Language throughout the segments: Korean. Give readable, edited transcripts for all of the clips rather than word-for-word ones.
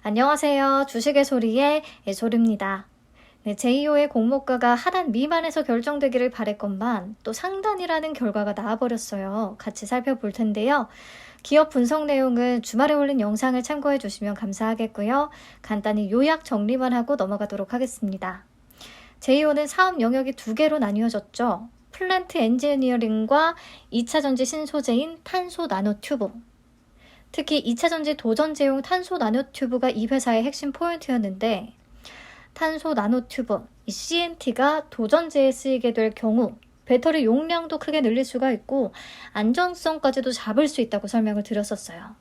안녕하세요. 주식의 소리의 예솔입니다. 네, 제2호의 공모가가 하단 미만에서 결정되기를 바랬건만 또 상단이라는 결과가 나와버렸어요. 같이 살펴볼 텐데요. 기업 분석 내용은 주말에 올린 영상을 참고해 주시면 감사하겠고요. 간단히 요약 정리만 하고 넘어가도록 하겠습니다. 제2호는 사업 영역이 두 개로 나뉘어졌죠. 플랜트 엔지니어링과 2차전지 신소재인 탄소 나노튜브. 특히 2차전지 도전제용 탄소 나노튜브가 이 회사의 핵심 포인트였는데 탄소 나노튜브, 이 CNT가 도전제에 쓰이게 될 경우 배터리 용량도 크게 늘릴 수가 있고 안전성까지도 잡을 수 있다고 설명을 드렸었어요.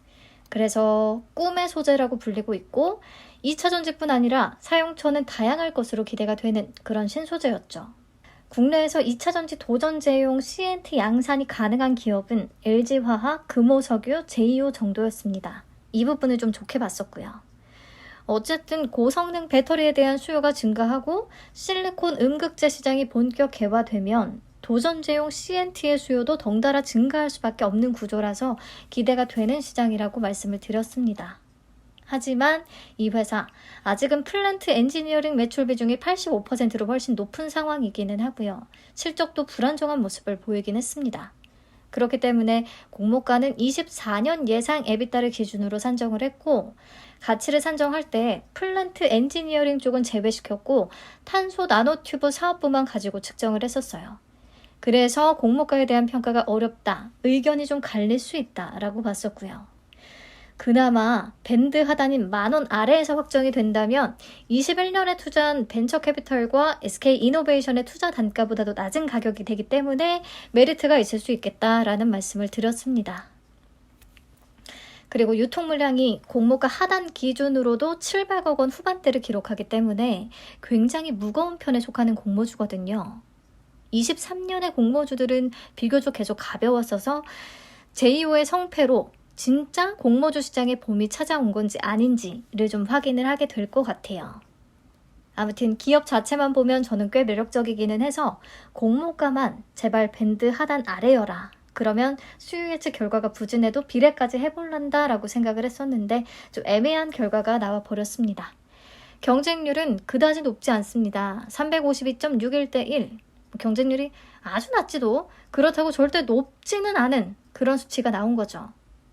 그래서 꿈의 소재라고 불리고 있고 2차전지뿐 아니라 사용처는 다양할 것으로 기대가 되는 그런 신소재였죠. 국내에서 2차전지 도전제용 CNT 양산이 가능한 기업은 LG화학, 금호석유, 제2호 정도였습니다. 이 부분을 좀 좋게 봤었고요. 어쨌든 고성능 배터리에 대한 수요가 증가하고 실리콘 음극재 시장이 본격 개화되면 도전제용 CNT의 수요도 덩달아 증가할 수밖에 없는 구조라서 기대가 되는 시장이라고 말씀을 드렸습니다. 하지만 이 회사 아직은 플랜트 엔지니어링 매출 비중이 85%로 훨씬 높은 상황이기는 하고요. 실적도 불안정한 모습을 보이긴 했습니다. 그렇기 때문에 공모가는 24년 예상 에비타를 기준으로 산정을 했고 가치를 산정할 때 플랜트 엔지니어링 쪽은 제외시켰고 탄소 나노튜브 사업부만 가지고 측정을 했었어요. 그래서 공모가에 대한 평가가 어렵다, 의견이 좀 갈릴 수 있다라고 봤었고요. 그나마 밴드 하단인 10,000원 아래에서 확정이 된다면 21년에 투자한 벤처캐피털과 SK이노베이션의 투자 단가보다도 낮은 가격이 되기 때문에 메리트가 있을 수 있겠다라는 말씀을 드렸습니다. 그리고 유통 물량이 공모가 하단 기준으로도 700억 원 후반대를 기록하기 때문에 굉장히 무거운 편에 속하는 공모주거든요. 23년의 공모주들은 비교적 계속 가벼웠어서 제2호의 성패로 진짜 공모주 시장의 봄이 찾아온 건지 아닌지를 좀 확인을 하게 될 것 같아요. 아무튼 기업 자체만 보면 저는 꽤 매력적이기는 해서 공모가만 제발 밴드 하단 아래여라. 그러면 수요 예측 결과가 부진해도 비례까지 해볼란다 라고 생각을 했었는데 좀 애매한 결과가 나와 버렸습니다. 경쟁률은 그다지 높지 않습니다. 352.61대 1. 경쟁률이 아주 낮지도 그렇다고 절대 높지는 않은 그런 수치가 나온 거죠.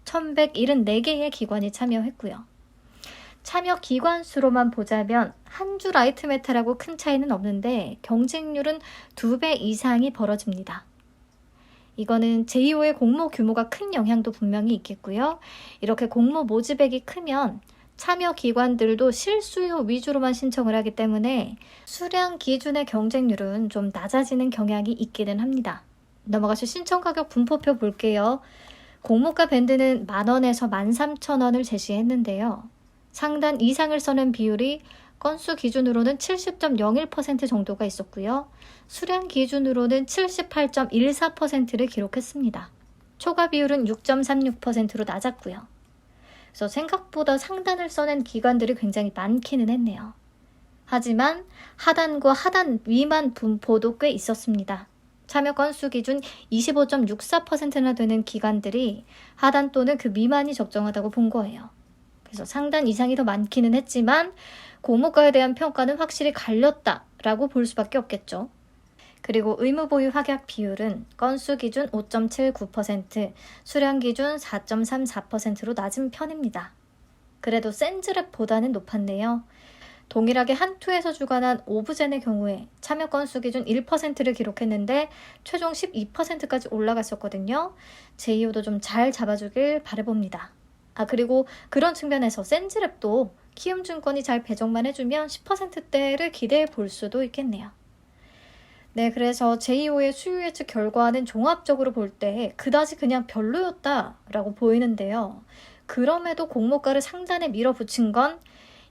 1174개의 기관이 참여했고요. 참여 기관 수로만 보자면 한 주 라이트 메탈하고 큰 차이는 없는데 경쟁률은 2배 이상이 벌어집니다. 이거는 제2호의 공모 규모가 큰 영향도 분명히 있겠고요. 이렇게 공모 모집액이 크면 참여 기관들도 실수요 위주로만 신청을 하기 때문에 수량 기준의 경쟁률은 좀 낮아지는 경향이 있기는 합니다. 넘어가서 신청 가격 분포표 볼게요. 공모가 밴드는 10,000원에서 13,000원을 제시했는데요. 상단 이상을 써는 비율이 건수 기준으로는 70.01% 정도가 있었고요. 수량 기준으로는 78.14%를 기록했습니다. 초과 비율은 6.36%로 낮았고요. 그래서 생각보다 상단을 써낸 기관들이 굉장히 많기는 했네요. 하지만 하단과 하단 미만 분포도 꽤 있었습니다. 참여 건수 기준 25.64%나 되는 기관들이 하단 또는 그 미만이 적정하다고 본 거예요. 그래서 상단 이상이 더 많기는 했지만 공모가에 대한 평가는 확실히 갈렸다라고 볼 수밖에 없겠죠. 그리고 의무보유 확약 비율은 건수 기준 5.79%, 수량 기준 4.34%로 낮은 편입니다. 그래도 센즈랩보다는 높았네요. 동일하게 한투에서 주관한 오브젠의 경우에 참여 건수 기준 1%를 기록했는데 최종 12%까지 올라갔었거든요. 제2호도 좀 잘 잡아주길 바라봅니다. 그리고 그런 측면에서 센즈랩도 키움증권이 잘 배정만 해주면 10%대를 기대해 볼 수도 있겠네요. 네, 그래서 제2호의 수요 예측 결과는 종합적으로 볼 때 그다지 그냥 별로였다라고 보이는데요. 그럼에도 공모가를 상단에 밀어붙인 건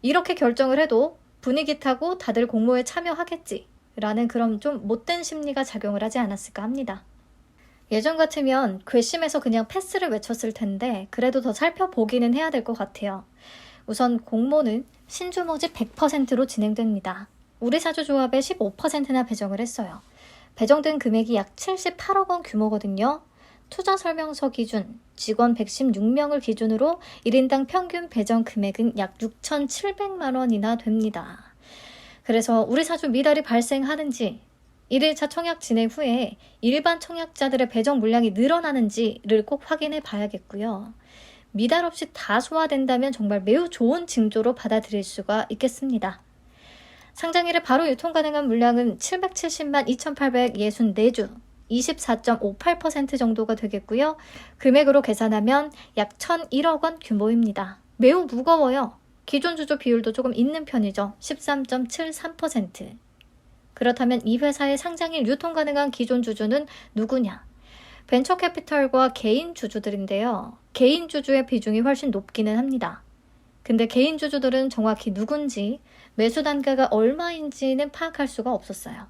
이렇게 결정을 해도 분위기 타고 다들 공모에 참여하겠지라는 그런 좀 못된 심리가 작용을 하지 않았을까 합니다. 예전 같으면 괘씸해서 그냥 패스를 외쳤을 텐데 그래도 더 살펴보기는 해야 될 것 같아요. 우선 공모는 신주 모집 100%로 진행됩니다. 우리사주조합에 15%나 배정을 했어요. 배정된 금액이 약 78억 원 규모거든요. 투자 설명서 기준 직원 116명을 기준으로 1인당 평균 배정 금액은 약 6,700만 원이나 됩니다. 그래서 우리 사주 미달이 발생하는지 1일차 청약 진행 후에 일반 청약자들의 배정 물량이 늘어나는지를 꼭 확인해 봐야겠고요. 미달 없이 다 소화된다면 정말 매우 좋은 징조로 받아들일 수가 있겠습니다. 상장일에 바로 유통 가능한 물량은 770만 2,864주, 24.58% 정도가 되겠고요. 금액으로 계산하면 약 1,001억 원 규모입니다. 매우 무거워요. 기존 주주 비율도 조금 있는 편이죠. 13.73%. 그렇다면 이 회사의 상장일 유통 가능한 기존 주주는 누구냐? 벤처캐피털과 개인 주주들인데요. 개인 주주의 비중이 훨씬 높기는 합니다. 근데 개인 주주들은 정확히 누군지, 매수 단가가 얼마인지는 파악할 수가 없었어요.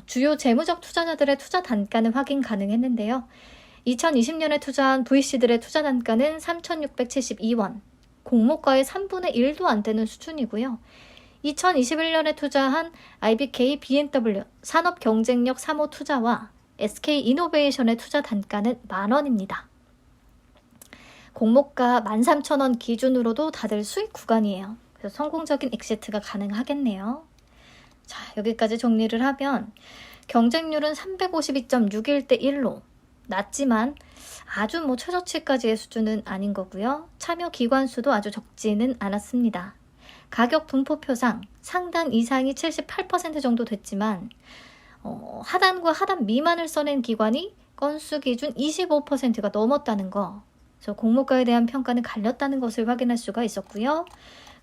주요 재무적 투자자들의 투자 단가는 확인 가능했는데요. 2020년에 투자한 VC들의 투자 단가는 3,672원, 공모가의 3분의 1도 안 되는 수준이고요. 2021년에 투자한 IBK BMW 산업 경쟁력 3호 투자와 SK 이노베이션의 투자 단가는 만원입니다. 공모가 13,000원 기준으로도 다들 수익 구간이에요. 그래서 성공적인 엑시트가 가능하겠네요. 자, 여기까지 정리를 하면 경쟁률은 352.61대 1로 낮지만 아주 최저치까지의 수준은 아닌 거고요. 참여 기관 수도 아주 적지는 않았습니다. 가격 분포표상 상단 이상이 78% 정도 됐지만 하단과 하단 미만을 써낸 기관이 건수 기준 25%가 넘었다는 거. 그래서 공모가에 대한 평가는 갈렸다는 것을 확인할 수가 있었고요.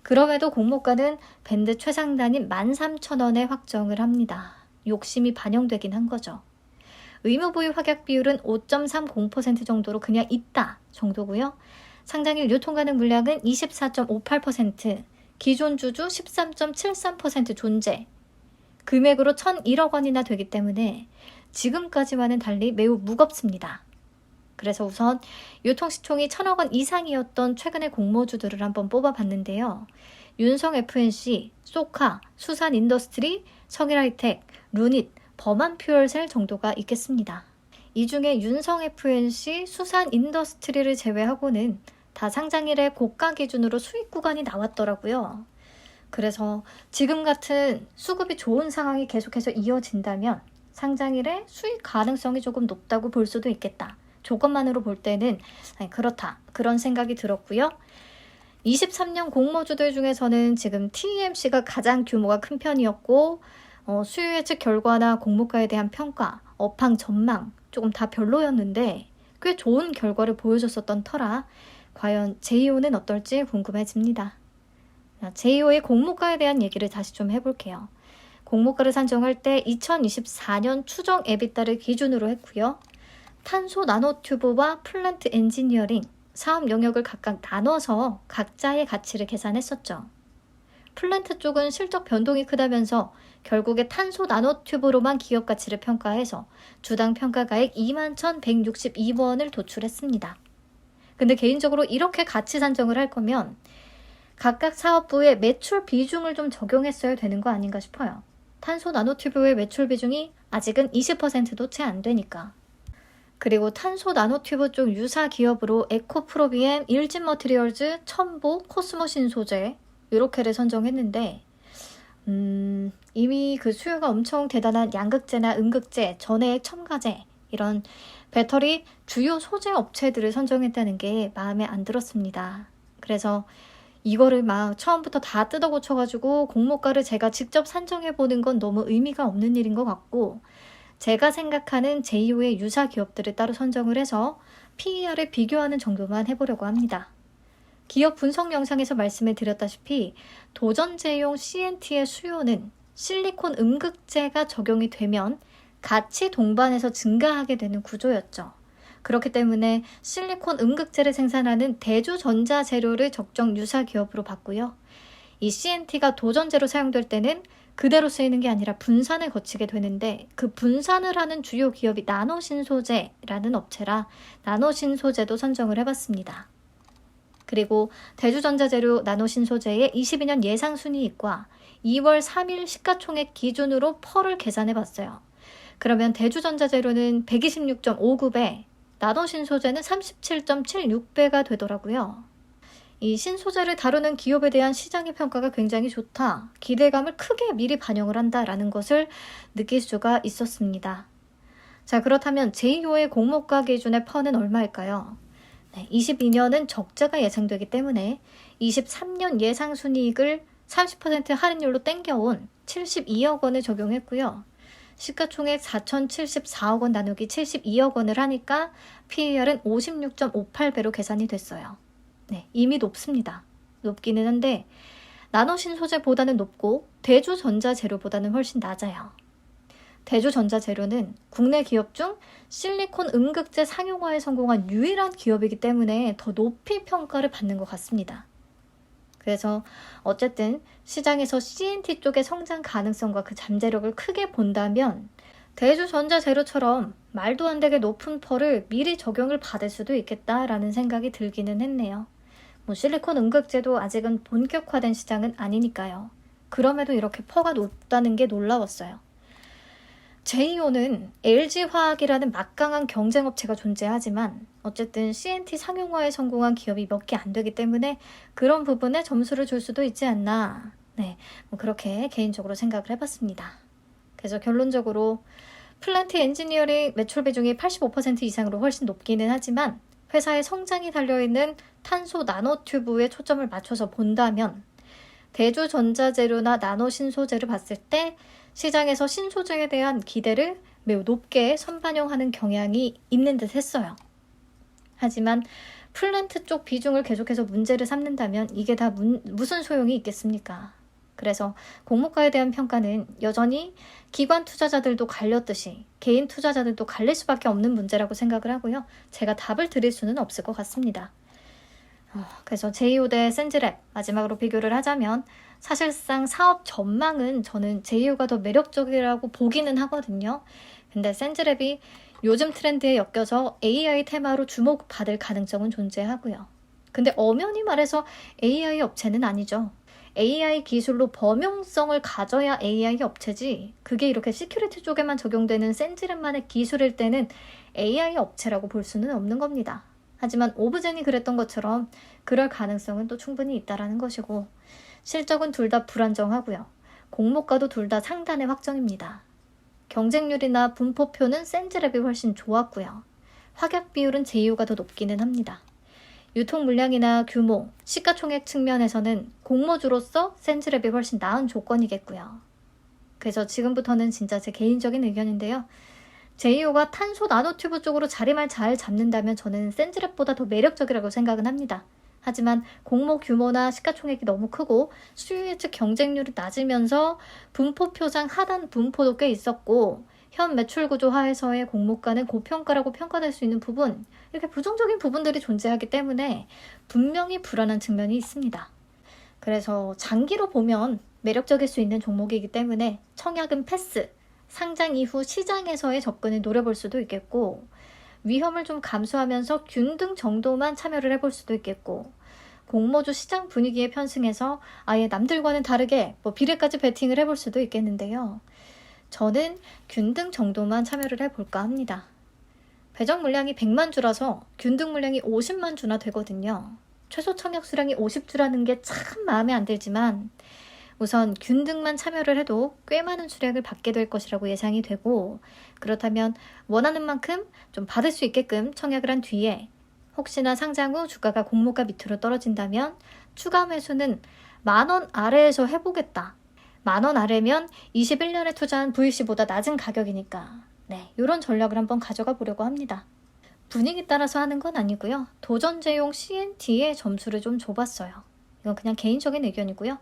그럼에도 공모가는 밴드 최상단인 13,000원에 확정을 합니다. 욕심이 반영되긴 한 거죠. 의무보유 확약 비율은 5.30% 정도로 그냥 있다 정도고요. 상장일 유통가능 물량은 24.58%, 기존 주주 13.73% 존재, 금액으로 1,001억 원이나 되기 때문에 지금까지와는 달리 매우 무겁습니다. 그래서 우선 유통시총이 1,000억 원 이상이었던 최근의 공모주들을 한번 뽑아봤는데요. 윤성 FNC, 소카, 수산인더스트리, 성일하이텍, 루닛, 범한퓨얼셀 정도가 있겠습니다. 이 중에 윤성 FNC, 수산인더스트리를 제외하고는 다 상장일에 고가 기준으로 수익 구간이 나왔더라고요. 그래서 지금 같은 수급이 좋은 상황이 계속해서 이어진다면 상장일에 수익 가능성이 조금 높다고 볼 수도 있겠다. 조건만으로 볼 때는 그렇다. 그런 생각이 들었고요. 23년 공모주들 중에서는 지금 TMC가 가장 규모가 큰 편이었고 수요 예측 결과나 공모가에 대한 평가, 업황 전망 조금 다 별로였는데 꽤 좋은 결과를 보여줬었던 터라 과연 제이오는 어떨지 궁금해집니다. 제이오의 공모가에 대한 얘기를 다시 좀 해볼게요. 공모가를 산정할 때 2024년 추정 에비타를 기준으로 했고요. 탄소 나노튜브와 플랜트 엔지니어링 사업 영역을 각각 나눠서 각자의 가치를 계산했었죠. 플랜트 쪽은 실적 변동이 크다면서 결국에 탄소 나노튜브로만 기업 가치를 평가해서 주당 평가가액 21,162원을 도출했습니다. 근데 개인적으로 이렇게 가치 산정을 할 거면 각각 사업부의 매출 비중을 좀 적용했어야 되는 거 아닌가 싶어요. 탄소 나노튜브의 매출 비중이 아직은 20%도 채 안 되니까. 그리고 탄소 나노튜브 쪽 유사 기업으로 에코프로비엠, 일진머티리얼즈, 첨보, 코스모 신소재 이렇게를 선정했는데 이미 그 수요가 엄청 대단한 양극재나 음극재, 전해액 첨가제 이런 배터리 주요 소재 업체들을 선정했다는 게 마음에 안 들었습니다. 그래서 이거를 막 처음부터 다 뜯어 고쳐가지고 공모가를 제가 직접 산정해보는 건 너무 의미가 없는 일인 것 같고 제가 생각하는 제이오의 유사 기업들을 따로 선정을 해서 PER을 비교하는 정도만 해보려고 합니다. 기업 분석 영상에서 말씀을 드렸다시피 도전제용 CNT의 수요는 실리콘 음극재가 적용이 되면 같이 동반해서 증가하게 되는 구조였죠. 그렇기 때문에 실리콘 음극재를 생산하는 대주전자 재료를 적정 유사 기업으로 봤고요. 이 CNT가 도전재로 사용될 때는 그대로 쓰이는 게 아니라 분산을 거치게 되는데 그 분산을 하는 주요 기업이 나노신소재라는 업체라 나노신소재도 선정을 해봤습니다. 그리고 대주전자재료 나노신소재의 22년 예상 순이익과 2월 3일 시가총액 기준으로 펄을 계산해봤어요. 그러면 대주전자재료는 126.59배, 나노 신소재는 37.76배가 되더라고요. 이 신소재를 다루는 기업에 대한 시장의 평가가 굉장히 좋다, 기대감을 크게 미리 반영을 한다라는 것을 느낄 수가 있었습니다. 자, 그렇다면 제2호의 공모가 기준의 펀은 얼마일까요? 22년은 적자가 예상되기 때문에 23년 예상 순이익을 30% 할인율로 땡겨온 72억 원을 적용했고요. 시가총액 4,074억 원 나누기 72억 원을 하니까 PER은 56.58배로 계산이 됐어요. 이미 높습니다. 높기는 한데 나노 신소재보다는 높고 대주전자재료보다는 훨씬 낮아요. 대주전자재료는 국내 기업 중 실리콘 음극재 상용화에 성공한 유일한 기업이기 때문에 더 높이 평가를 받는 것 같습니다. 그래서 어쨌든 시장에서 CNT 쪽의 성장 가능성과 그 잠재력을 크게 본다면 대주전자재료처럼 말도 안 되게 높은 펄을 미리 적용을 받을 수도 있겠다라는 생각이 들기는 했네요. 실리콘 음극재도 아직은 본격화된 시장은 아니니까요. 그럼에도 이렇게 퍼가 높다는 게 놀라웠어요. 제2호는 LG화학이라는 막강한 경쟁업체가 존재하지만 어쨌든 CNT 상용화에 성공한 기업이 몇 개 안 되기 때문에 그런 부분에 점수를 줄 수도 있지 않나. 그렇게 개인적으로 생각을 해봤습니다. 그래서 결론적으로 플랜트 엔지니어링 매출 비중이 85% 이상으로 훨씬 높기는 하지만 회사의 성장이 달려있는 탄소 나노튜브에 초점을 맞춰서 본다면 대주전자재료나 나노 신소재를 봤을 때 시장에서 신소재에 대한 기대를 매우 높게 선반영하는 경향이 있는 듯 했어요. 하지만 플랜트 쪽 비중을 계속해서 문제를 삼는다면 이게 다 무슨 소용이 있겠습니까? 그래서 공모가에 대한 평가는 여전히 기관 투자자들도 갈렸듯이 개인 투자자들도 갈릴 수밖에 없는 문제라고 생각을 하고요. 제가 답을 드릴 수는 없을 것 같습니다. 그래서 제2호 대 센즈랩 마지막으로 비교를 하자면 사실상 사업 전망은 저는 제2호가 더 매력적이라고 보기는 하거든요. 근데 센즈랩이 요즘 트렌드에 엮여서 AI 테마로 주목받을 가능성은 존재하고요. 근데 엄연히 말해서 AI 업체는 아니죠. AI 기술로 범용성을 가져야 AI 업체지 그게 이렇게 시큐리티 쪽에만 적용되는 센즈랩만의 기술일 때는 AI 업체라고 볼 수는 없는 겁니다. 하지만 오브젠이 그랬던 것처럼 그럴 가능성은 또 충분히 있다라는 것이고 실적은 둘 다 불안정하고요. 공모가도 둘 다 상단의 확정입니다. 경쟁률이나 분포표는 센즈랩이 훨씬 좋았고요. 확약 비율은 제2호가 더 높기는 합니다. 유통 물량이나 규모, 시가총액 측면에서는 공모주로서 센즈랩이 훨씬 나은 조건이겠고요. 그래서 지금부터는 진짜 제 개인적인 의견인데요. 제2호가 탄소 나노튜브 쪽으로 자리만 잘 잡는다면 저는 센즈랩보다 더 매력적이라고 생각은 합니다. 하지만 공모 규모나 시가총액이 너무 크고 수요 예측 경쟁률이 낮으면서 분포표상 하단 분포도 꽤 있었고 현 매출 구조 하에서의 공모가는 고평가라고 평가될 수 있는 부분, 이렇게 부정적인 부분들이 존재하기 때문에 분명히 불안한 측면이 있습니다. 그래서 장기로 보면 매력적일 수 있는 종목이기 때문에 청약은 패스, 상장 이후 시장에서의 접근을 노려볼 수도 있겠고 위험을 좀 감수하면서 균등 정도만 참여를 해볼 수도 있겠고 공모주 시장 분위기에 편승해서 아예 남들과는 다르게 비례까지 베팅을 해볼 수도 있겠는데요. 저는 균등 정도만 참여를 해볼까 합니다. 배정 물량이 100만 주라서 균등 물량이 50만 주나 되거든요. 최소 청약 수량이 50주라는 게 참 마음에 안 들지만 우선 균등만 참여를 해도 꽤 많은 수량을 받게 될 것이라고 예상이 되고 그렇다면 원하는 만큼 좀 받을 수 있게끔 청약을 한 뒤에 혹시나 상장 후 주가가 공모가 밑으로 떨어진다면 추가 매수는 10,000원 아래에서 해보겠다. 10,000원 아래면 21년에 투자한 VC보다 낮은 가격이니까 이런 전략을 한번 가져가 보려고 합니다. 분위기 따라서 하는 건 아니고요. 도전제용 CNT에 점수를 좀 줘봤어요. 이건 그냥 개인적인 의견이고요.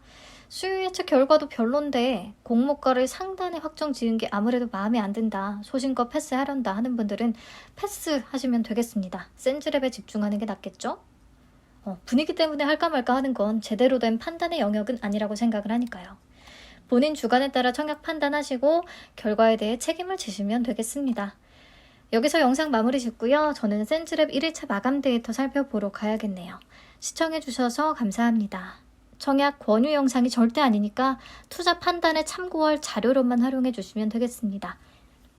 수요 예측 결과도 별론데 공모가를 상단에 확정 지은 게 아무래도 마음에 안 든다, 소신껏 패스하련다 하는 분들은 패스하시면 되겠습니다. 센즈랩에 집중하는 게 낫겠죠? 분위기 때문에 할까 말까 하는 건 제대로 된 판단의 영역은 아니라고 생각을 하니까요. 본인 주관에 따라 청약 판단하시고 결과에 대해 책임을 지시면 되겠습니다. 여기서 영상 마무리 짓고요. 저는 센즈랩 1일차 마감 데이터 살펴보러 가야겠네요. 시청해주셔서 감사합니다. 청약 권유 영상이 절대 아니니까 투자 판단에 참고할 자료로만 활용해 주시면 되겠습니다.